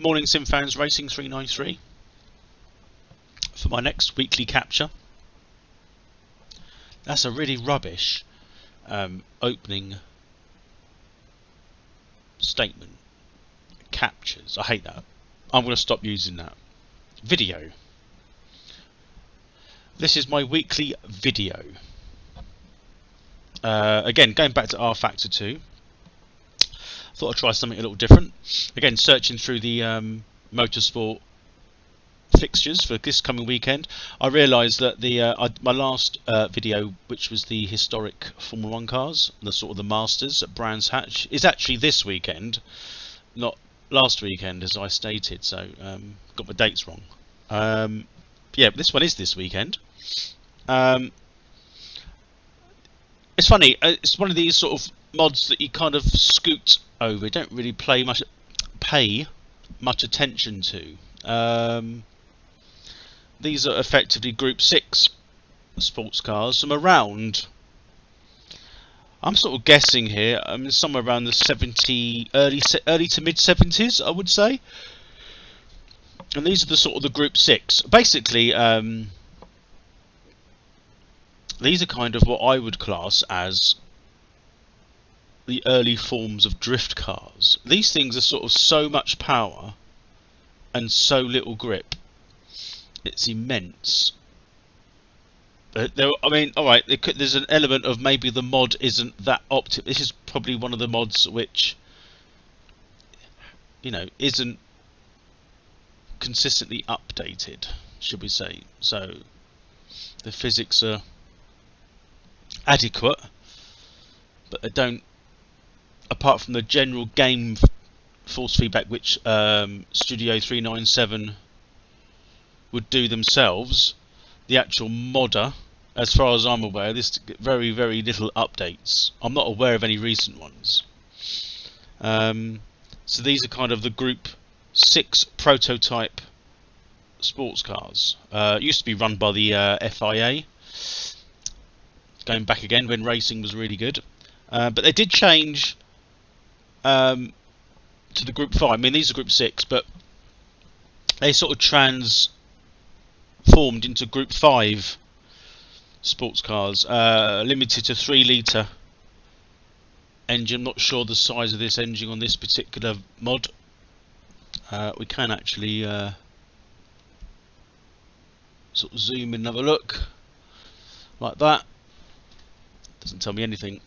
Morning Sim fans, Racing 393 for my next weekly capture. That's a really rubbish opening statement. Captures, I hate that. I'm going to stop using that. Video. This is my weekly video. Again, going back to rF2, thought I'd try something a little different. Again, searching through the motorsport fixtures for this coming weekend, I realised that my last video, which was the historic Formula 1 cars, the sort of the Masters at Brands Hatch, is actually this weekend, not last weekend as I stated. So got my dates wrong. Yeah, this one is this weekend. It's funny. It's one of these sort of mods that you kind of scoot over. You don't really pay much attention to. These are effectively Group 6 sports cars from around, I'm sort of guessing here, somewhere around the early to mid 70s, I would say. And these are the sort of the Group 6. Basically, these are kind of what I would class as the early forms of drift cars. These things are sort of so much power and so little grip. It's immense. But I mean, alright, there's an element of maybe the mod isn't that optimal. This is probably one of the mods which, you know, isn't consistently updated, should we say. So the physics are adequate, but they don't, apart from the general game force feedback which Studio 397 would do themselves, the actual modder, as far as I'm aware, this very little updates. I'm not aware of any recent ones. So these are kind of the Group 6 prototype sports cars. It used to be run by the FIA, going back again when racing was really good. But they did change to the Group 5. I mean, these are Group 6, but they sort of transformed into Group 5 sports cars, limited to 3 litre engine. I'm not sure the size of this engine on this particular mod. We can actually sort of zoom in and have a look like that. Doesn't tell me anything.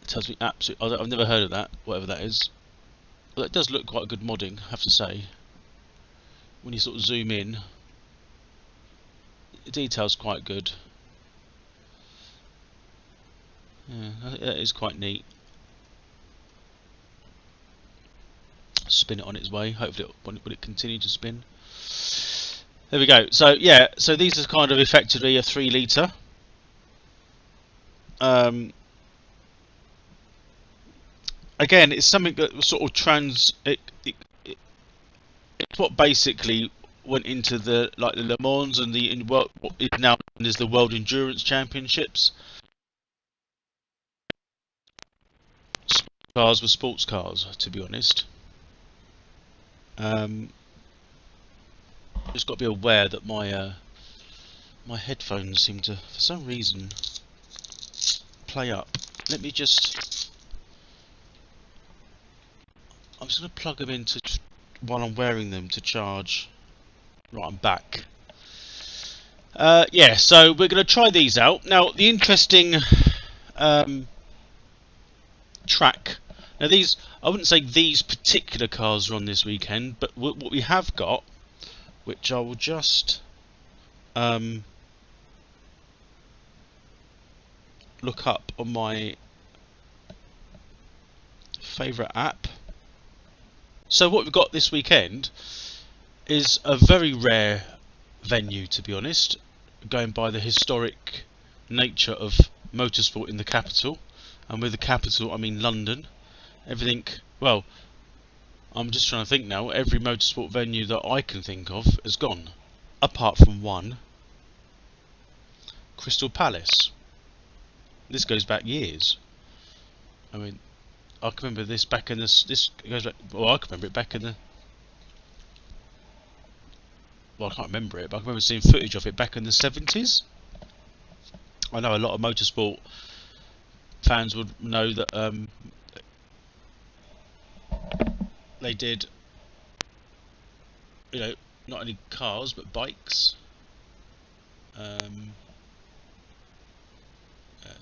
Tells me absolutely. I've never heard of that, whatever that is. Well, it does look quite a good modding, I have to say. When you sort of zoom in, the detail's quite good. Yeah, that is quite neat. Spin it on its way. Hopefully, will it continue to spin? There we go. So yeah, so these are kind of effectively a 3 litre. Again, it's something that sort of it's what basically went into the Le Mans and what is now known as the World Endurance Championships. Cars were sports cars, to be honest. Just got to be aware that my my headphones seem to, for some reason, play up. Let me just. I'm just going to plug them into while I'm wearing them to charge. Right, I'm back. Yeah, so we're going to try these out. Now, the interesting track. Now, these, I wouldn't say these particular cars are on this weekend, but what we have got, which I will just look up on my favourite app. So what we've got this weekend is a very rare venue, to be honest, going by the historic nature of motorsport in the capital. And with the capital, I mean London. Everything, well, I'm just trying to think now, every motorsport venue that I can think of has gone, apart from one, Crystal Palace. This goes back years. I mean, I can remember this back in this goes back. Well, I can remember it back in the. Well, I can't remember it, but I can remember seeing footage of it back in the 70s. I know a lot of motorsport fans would know that they did, you know, not only cars but bikes,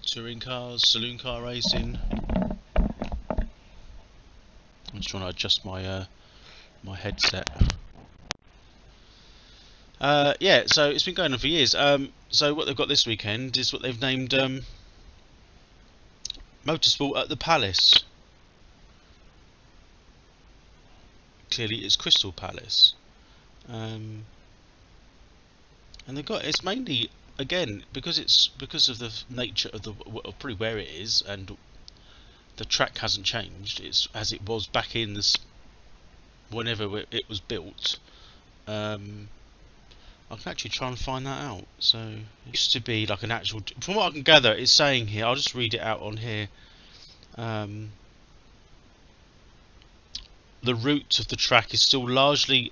touring cars, saloon car racing. I'm just trying to adjust my my headset. Yeah, so it's been going on for years. So what they've got this weekend is what they've named Motorsport at the Palace. Clearly, it's Crystal Palace, and they've got, it's mainly, again, because of the nature of the, probably where it is, and the track hasn't changed. It's as it was back in this, whenever it was built. I can actually try and find that out. So it used to be like an actual, from what I can gather, it's saying here, I'll just read it out on here. The route of the track is still largely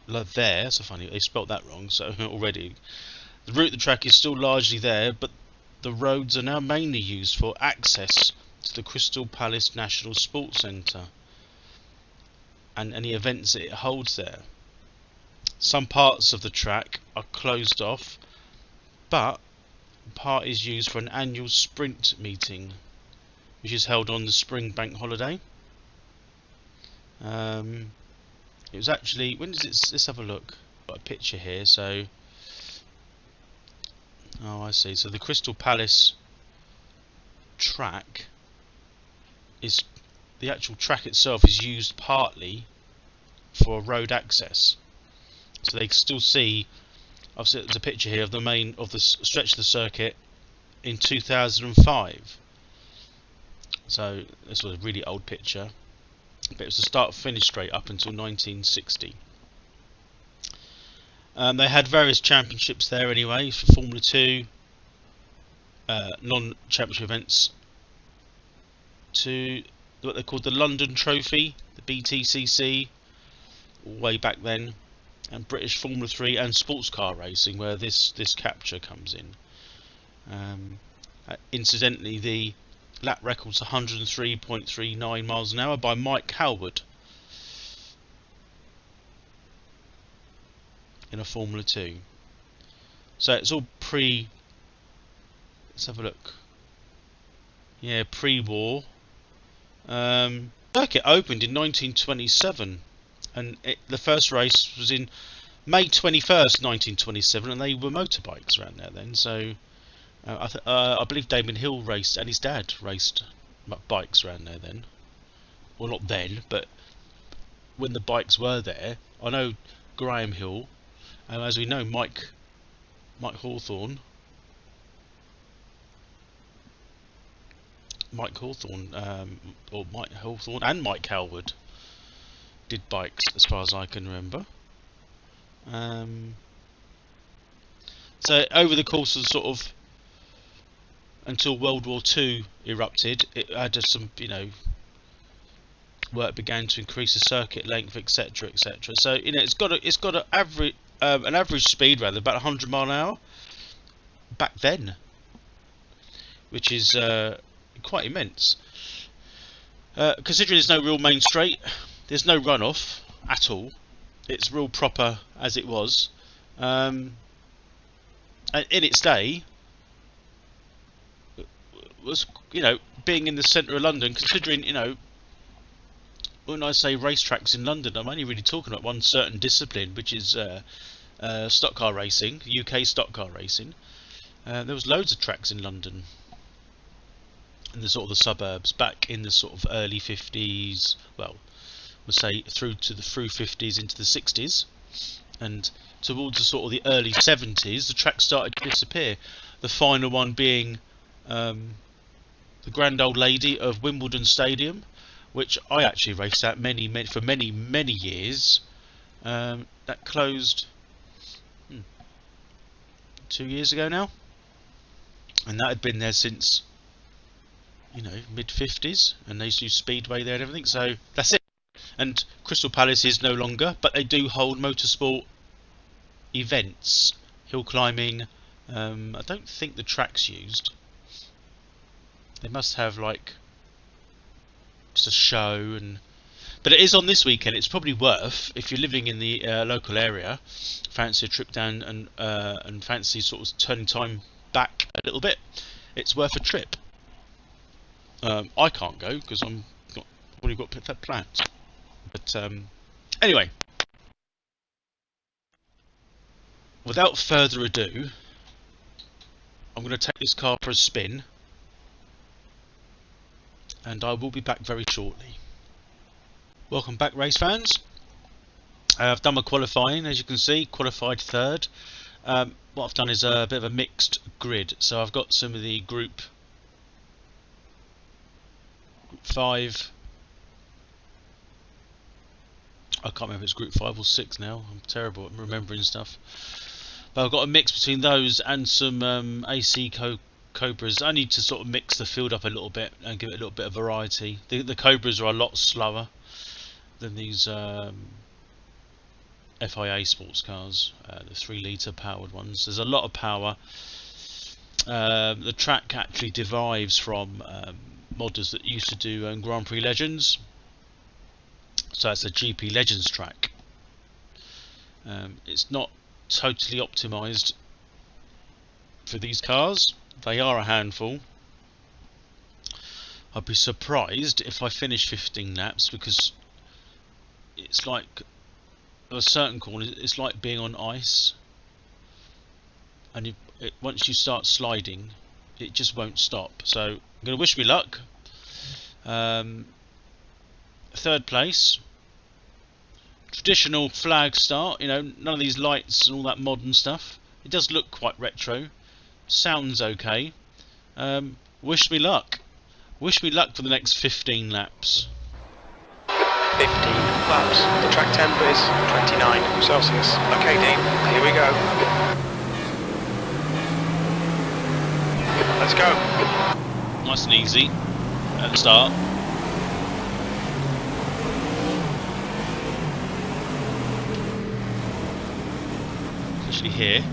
there. So funny, they spelt that wrong. So already, the route of the track is still largely there, but the roads are now mainly used for access to the Crystal Palace National Sports Centre and any events that it holds there. Some parts of the track are closed off, but part is used for an annual sprint meeting, which is held on the spring bank holiday. It was actually, when is it? Let's have a look. Got a picture here. So, oh, I see. So the Crystal Palace track is, the actual track itself is used partly for road access. So they can still see. I've seen, there's a picture here of the main of the stretch of the circuit in 2005. So this was a really old picture, but it was the start finish straight up until 1960. They had various championships there anyway for Formula 2, non-championship events, to what they called the London Trophy, the BTCC, way back then, and British Formula 3 and sports car racing, where this capture comes in. Incidentally, the lap record's 103.39 miles an hour by Mike Howard in a Formula 2. So it's all let's have a look. Yeah, pre-war. Circuit opened in 1927, and the first race was in May 21st, 1927, and they were motorbikes around there then. So I believe Damon Hill raced, and his dad raced bikes around there then. Well, not then, but when the bikes were there. I know Graham Hill, and as we know, Mike Hawthorne. Or Mike Hawthorne and Mike Howard did bikes, as far as I can remember. So over the course of sort of until World War II erupted, it had some, work began to increase the circuit length, etc., etc. So it's got an average speed rather about 100 mile an hour back then, which is quite immense. Considering there's no real main straight, there's no runoff at all. It's real proper as it was. And in its day, was being in the centre of London. Considering when I say racetracks in London, I'm only really talking about one certain discipline, which is stock car racing, UK stock car racing. There was loads of tracks in London, in the sort of the suburbs, back in the sort of early 50s. Well, we'll say through 50s into the 60s, and towards the sort of the early 70s, the tracks started to disappear. The final one being the Grand Old Lady of Wimbledon Stadium, which I actually raced at for many years. That closed 2 years ago now, and that had been there since you know, mid-50s, and they used to do Speedway there and everything, so that's it. And Crystal Palace is no longer, but they do hold motorsport events, hill climbing. I don't think the track's used. They must have like just a show, but it is on this weekend. It's probably worth, if you're living in the local area, fancy a trip down and fancy sort of turning time back a little bit. It's worth a trip. I can't go because I've already got that planned. But anyway, without further ado, I'm going to take this car for a spin, and I will be back very shortly. Welcome back, race fans. I've done my qualifying, as you can see, qualified third. What I've done is a bit of a mixed grid, so I've got some of the group 5. I can't remember if it's group 5 or 6 now. I'm terrible at remembering stuff. But I've got a mix between those and some AC Cobras. I need to sort of mix the field up a little bit and give it a little bit of variety. The Cobras are a lot slower than these FIA sports cars, the 3-litre powered ones. There's a lot of power. The track actually derives from modders that used to do Grand Prix Legends. So it's a GP Legends track. It's not totally optimised for these cars. They are a handful. I'd be surprised if I finish 15 laps, because it's like a certain corner, it's like being on ice, and once you start sliding, it just won't stop. So I'm going to wish me luck. Third place, traditional flag start, you know, none of these lights and all that modern stuff. It does look quite retro, sounds okay. Wish me luck. Wish me luck for the next 15 laps. 15 laps. The track temp is 29 Celsius. Okay, Dean, here we go. Let's go. Nice and easy at the start. Actually here.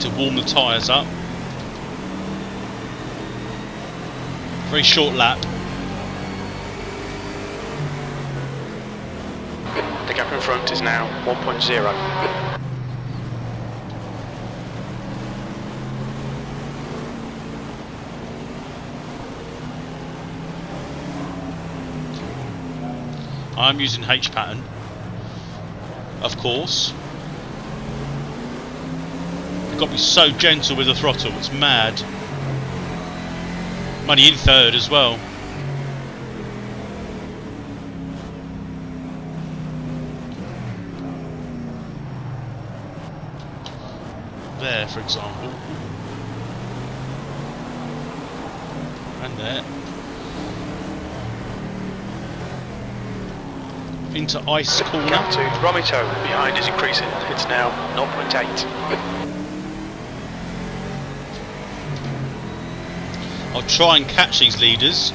To warm the tyres up. Very short lap. The gap in front is now 1.0. I'm using H pattern, of course. You've got to be so gentle with the throttle, it's mad. Money in third as well. There, for example. And there. Into ice corner. Gap to Romito behind is increasing. It's now 0.8. I'll try and catch these leaders.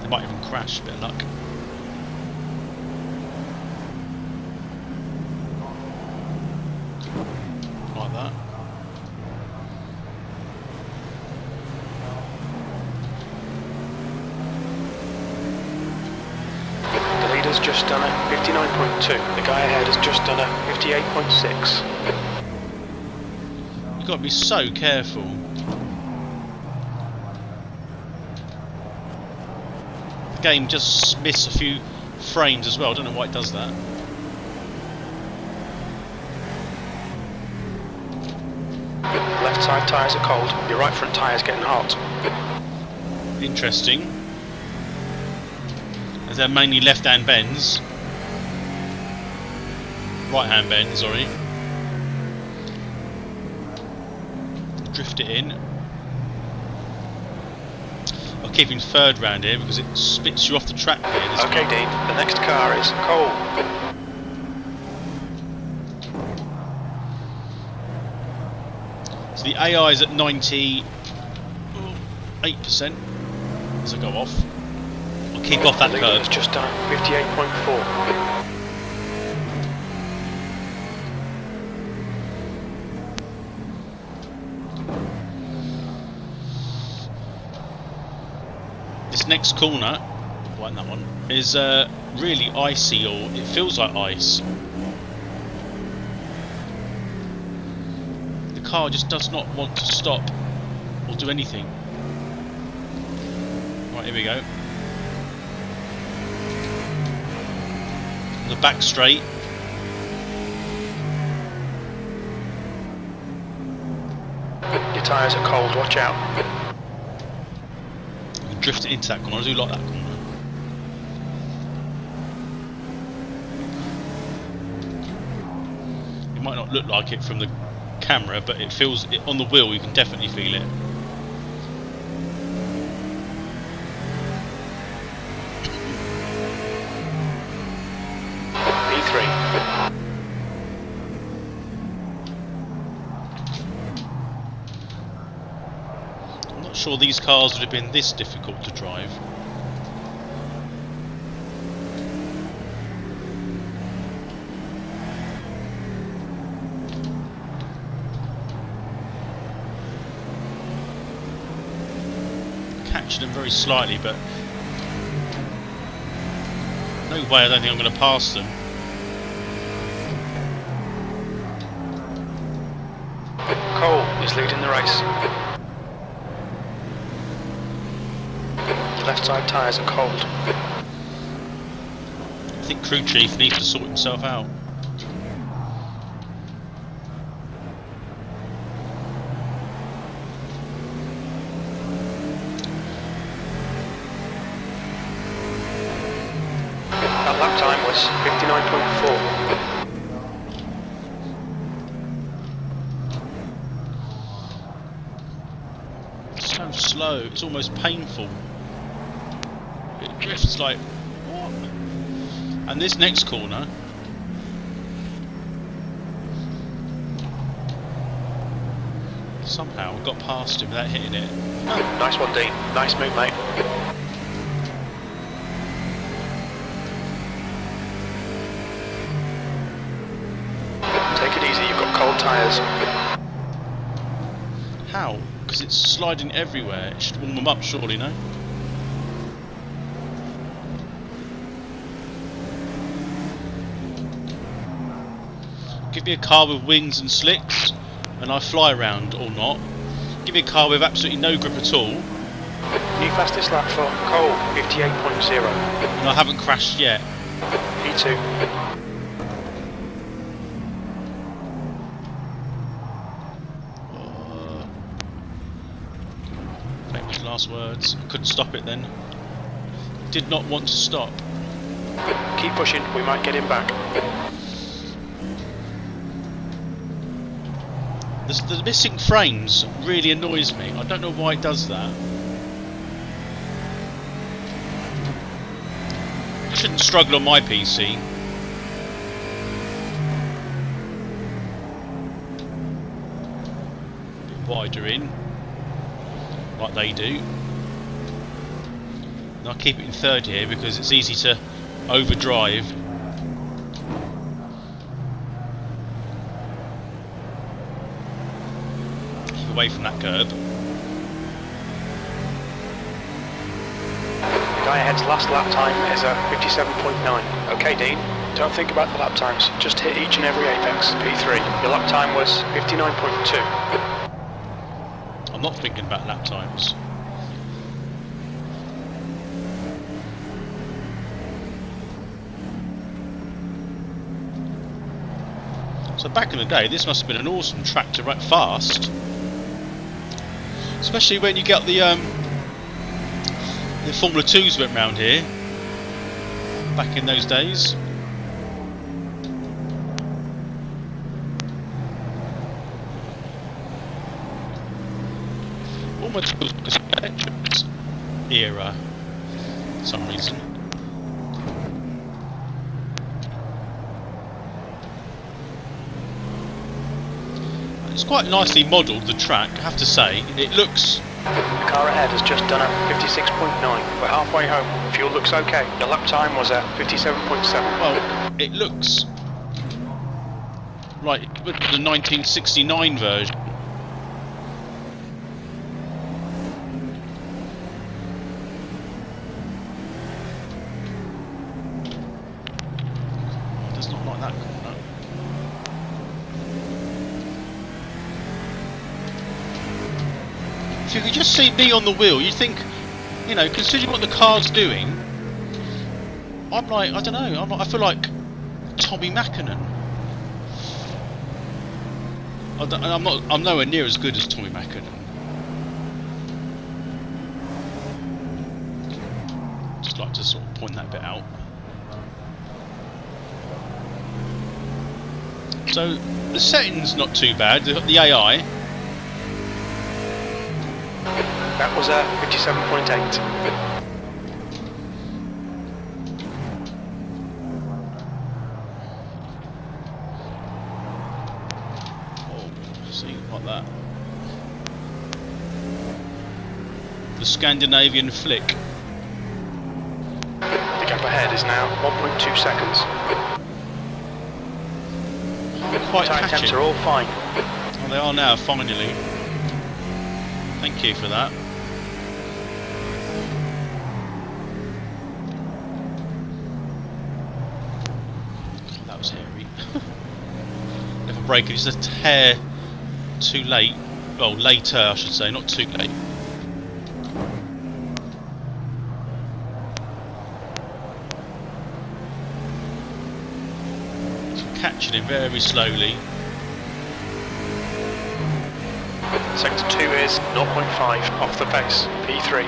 They might even crash, bit of luck. Like that. Has just done a 59.2. The guy ahead has just done a 58.6. You've got to be so careful. The game just missed a few frames as well. I don't know why it does that. Left side tyres are cold. Your right front tyre's getting hot. Interesting. as they're mainly left-hand bends. Right-hand bends, sorry. Drift it in. I'm keeping third round here because it spits you off the track here. Okay, Dean, the next car is Cole. So the AI is at 98% as I go off. I'll keep off that curve. It's just done 58.4. This next corner, right in that one, is really icy, or it feels like ice. The car just does not want to stop or do anything. Right, here we go. The back straight. Your tyres are cold, watch out. Drift it into that corner. I do like that corner. It might not look like it from the camera, but it feels it on the wheel. You can definitely feel it. P3. I'm not sure these cars would have been this difficult to drive. Catching them very slightly, but no way I don't think I'm going to pass them. Cole is leading the race. Left side tyres are cold. I think crew chief needs to sort himself out. That lap time was 59.4. So slow, it's almost painful. It drifts like, what? And this next corner, somehow I got past him without hitting it. Nice one, Dean. Nice move, mate. Take it easy, you've got cold tyres. How? Because it's sliding everywhere. It should warm them up, surely, no? Give me a car with wings and slicks, and I fly around, or not. Give me a car with absolutely no grip at all, New fastest lap for Cole, 58.0. and I haven't crashed yet. P2. Famous last words. I couldn't stop it then. Did not want to stop. Keep pushing, we might get him back. The missing frames really annoys me. I don't know why it does that. I shouldn't struggle on my PC. Bit wider in, like they do. And I'll keep it in third here because it's easy to overdrive. Keep away from that curb. The guy ahead's last lap time is at 57.9. Okay, Dean, don't think about the lap times, just hit each and every apex. P3. Your lap time was 59.2. I'm not thinking about lap times. So back in the day, this must have been an awesome track to run fast, especially when you get the Formula 2s went round here. back in those days. Almost feels like a electric era for some reason. It's quite nicely modelled, the track, I have to say. It looks... The car ahead has just done a 56.9. We're halfway home. Fuel looks okay. Your lap time was a 57.7. Well, it looks like the 1969 version. Oh, it does not like that corner. If you could just see me on the wheel, you'd think, you know, considering what the car's doing, I'm like, I don't know, I feel like Tommy Mackinnon. I'm nowhere near as good as Tommy Mackinnon. Just like to sort of point that bit out. So the setting's not too bad. The AI. That was a 57.8. Oh, see, like that. The Scandinavian flick. The gap ahead is now 1.2 seconds. Quite Tyre temps catching. are all fine. Oh, they are now, finally. Thank you for that. God, that was hairy. If I brake it, just a hair too late. Well, later, I should say, not too late. Catching him very slowly. Sector 2 is 0.5 off the pace, P3.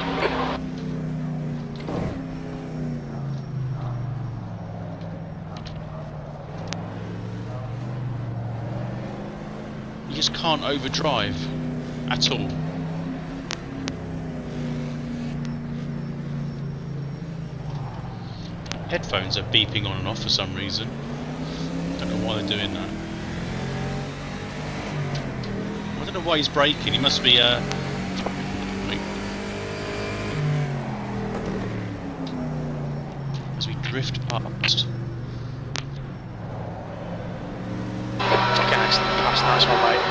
You just can't overdrive at all. Headphones are beeping on and off for some reason. Don't know why they're doing that. I don't know why he's braking. He must be wait. As we drift past. Okay, excellent pass, nice one, mate.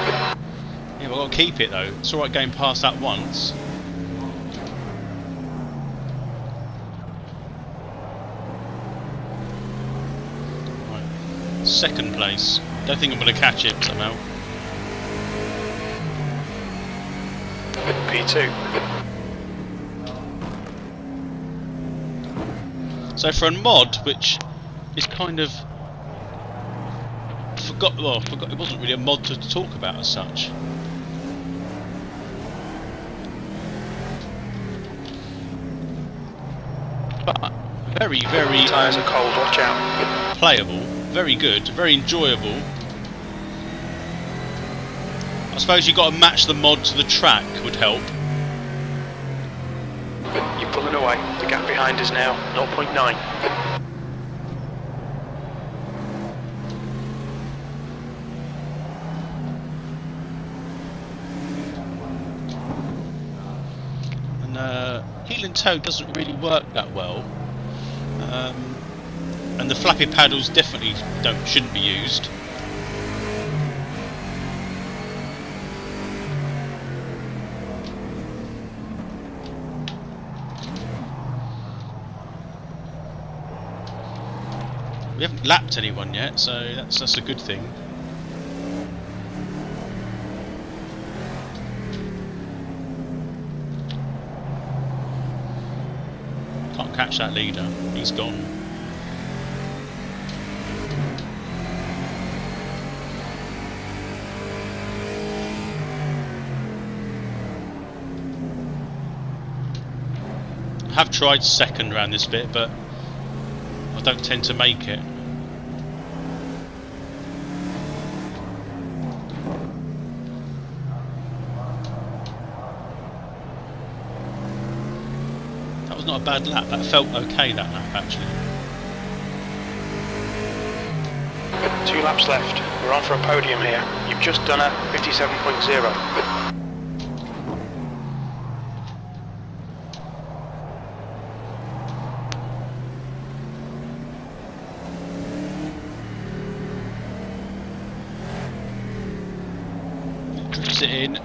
Yeah, we've got to keep it though. It's alright going past that once. Right. Second place. Don't think I'm going to catch it somehow. P2. So for a mod, which is kind of forgot it wasn't really a mod to talk about as such. But very, very Tyres are cold, watch out. playable, very good, very enjoyable. I suppose you've got to match the mod to the track would help. You're pulling away. The gap behind is now 0.9. And heel and toe doesn't really work that well. And the flappy paddles definitely shouldn't be used. We haven't lapped anyone yet, so that's a good thing. Can't catch that leader. He's gone. I have tried second around this bit, but I don't tend to make it. That was not a bad lap. That felt okay, that lap, actually. 2 laps left. We're on for a podium here. You've just done a 57.0. Drifts it in.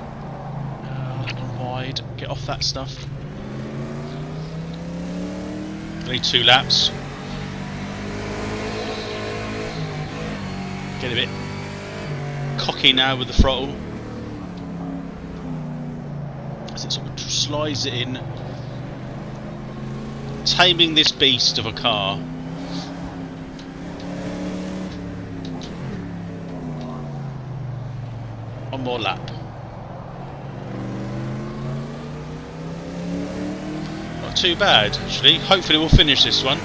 Wide. Get off that stuff. Only 2 laps. Get a bit cocky now with the throttle as it sort of slides it in, taming this beast of a car. One more lap. Not too bad, actually. Hopefully we'll finish this one.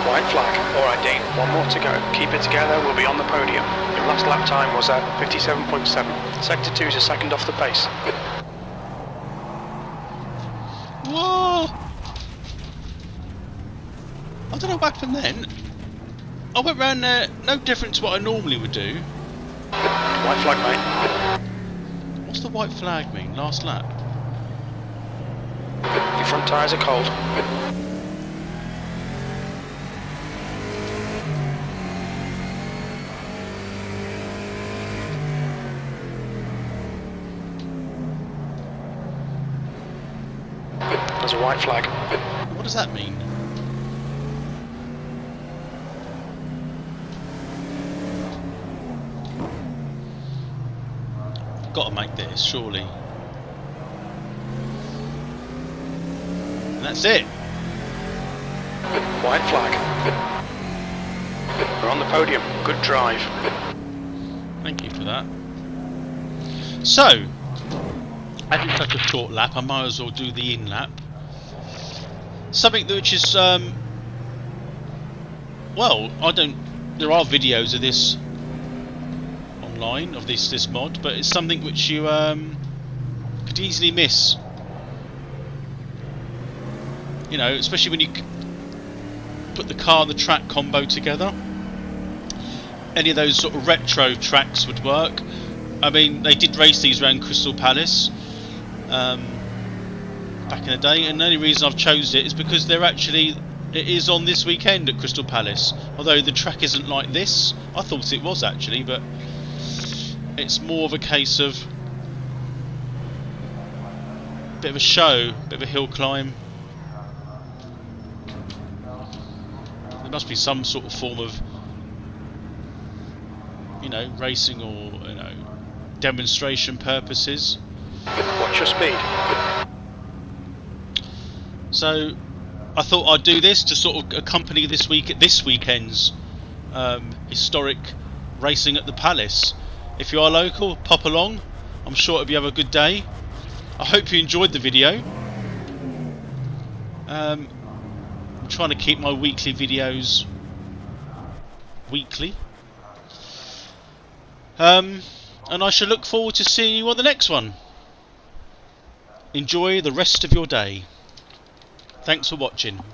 White flag. Alright Dean, one more to go. Keep it together, we'll be on the podium. Your last lap time was at 57.7. Sector 2 is a second off the pace. Whoa! I don't know what happened then. I went round there, no different to what I normally would do. White flag, mate. What's the white flag mean? Last lap? Your front tyres are cold. There's a white flag. What does that mean? Got to make this, surely. And that's it. White flag. We're on the podium. Good drive. Thank you for that. So, as it's such a short lap, I might as well do the in lap. Something which is, well, I don't. There are videos of this online of this mod, but it's something which you could easily miss. You know, especially when you put the car and the track combo together. Any of those sort of retro tracks would work. I mean, they did race these around Crystal Palace back in the day, and the only reason I've chose it is because it is on this weekend at Crystal Palace. Although the track isn't like this, I thought it was actually, but it's more of a case of a bit of a show, a bit of a hill climb. There must be some sort of form of, you know, racing or, you know, demonstration purposes. Watch your speed. So I thought I'd do this to sort of accompany this weekend's historic racing at the Palace. If you are local, pop along. I'm sure it'll be have a good day. I hope you enjoyed the video. I'm trying to keep my weekly videos weekly. And I shall look forward to seeing you on the next one. Enjoy the rest of your day. Thanks for watching.